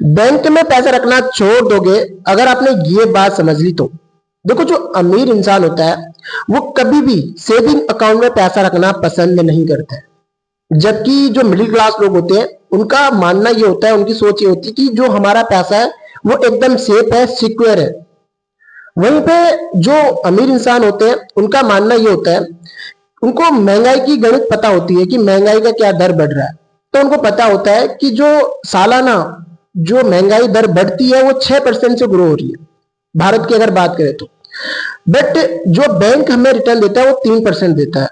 Bank में पैसा रखना छोड़ दोगे अगर आपने ये बात समझ ली तो। देखो, जो अमीर इंसान होता है वो कभी भी सेविंग अकाउंट में पैसा रखना पसंद नहीं करता है, जबकि जो मिडिल क्लास लोग होते हैं उनका मानना ये होता है, उनकी सोच ये होती है कि जो हमारा पैसा है वो एकदम सेफ है, सिक्योर है। वहीं पे जो अमीर इंसान होते हैं उनका मानना ये होता है, उनको महंगाई की गणित पता होती है कि महंगाई का क्या दर बढ़ रहा है। तो उनको पता होता है कि जो सालाना जो महंगाई दर बढ़ती है वो 6% से ग्रो हो रही है, भारत की अगर बात करें तो। बट जो बैंक हमें रिटर्न देता है वो 3% देता है।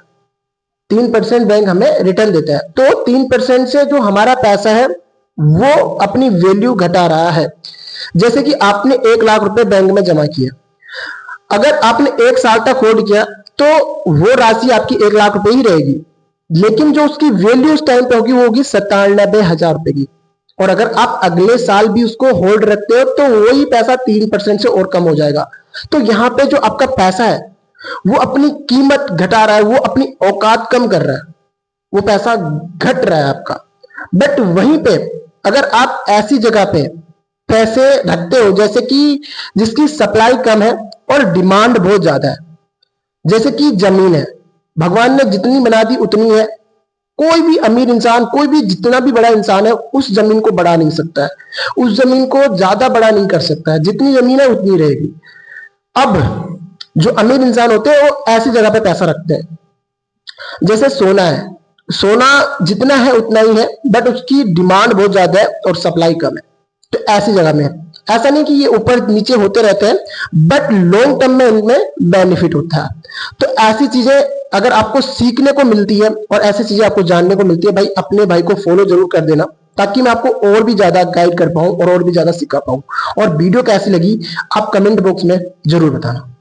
3% बैंक हमें रिटर्न देता है, तो 3% से जो हमारा पैसा है वो अपनी वैल्यू घटा रहा है। जैसे कि आपने 1 लाख रुपए बैंक में जमा किया, अगर आपने 1 साल तक होल्ड किया तो वो राशि आपकी 1 लाख रुपए ही रहेगी, लेकिन जो उसकी वैल्यू उस टाइम पे होगी वो होगी 97,000 रुपए की। और अगर आप अगले साल भी उसको होल्ड रखते हो तो वही पैसा 3% से और कम हो जाएगा। तो यहाँ पे जो आपका पैसा है वो अपनी कीमत घटा रहा है, वो अपनी औकात कम कर रहा है, वो पैसा घट रहा है आपका। बट वहीं पे अगर आप ऐसी जगह पे पैसे रखते हो जैसे कि जिसकी सप्लाई कम है और डिमांड बहुत ज्यादा है, जैसे कि जमीन है, भगवान ने जितनी बना दी उतनी है। कोई भी अमीर इंसान, कोई भी जितना भी बड़ा इंसान है उस जमीन को बढ़ा नहीं सकता है, उस जमीन को ज्यादा बड़ा नहीं कर सकता है, जितनी जमीन है उतनी रहेगी। अब जो अमीर इंसान होते हैं वो ऐसी जगह पे पैसा रखते हैं, जैसे सोना है, सोना जितना है उतना ही है बट उसकी डिमांड बहुत ज्यादा है और सप्लाई कम है। तो ऐसी जगह में ऐसा नहीं कि ये ऊपर नीचे होते रहते हैं, बट लॉन्ग टर्म में इनमें बेनिफिट होता है। तो ऐसी चीजें अगर आपको सीखने को मिलती है और ऐसी चीजें आपको जानने को मिलती है, भाई अपने भाई को फॉलो जरूर कर देना, ताकि मैं आपको और भी ज्यादा गाइड कर पाऊं और भी ज्यादा सिखा पाऊं। और वीडियो कैसी लगी आप कमेंट बॉक्स में जरूर बताना।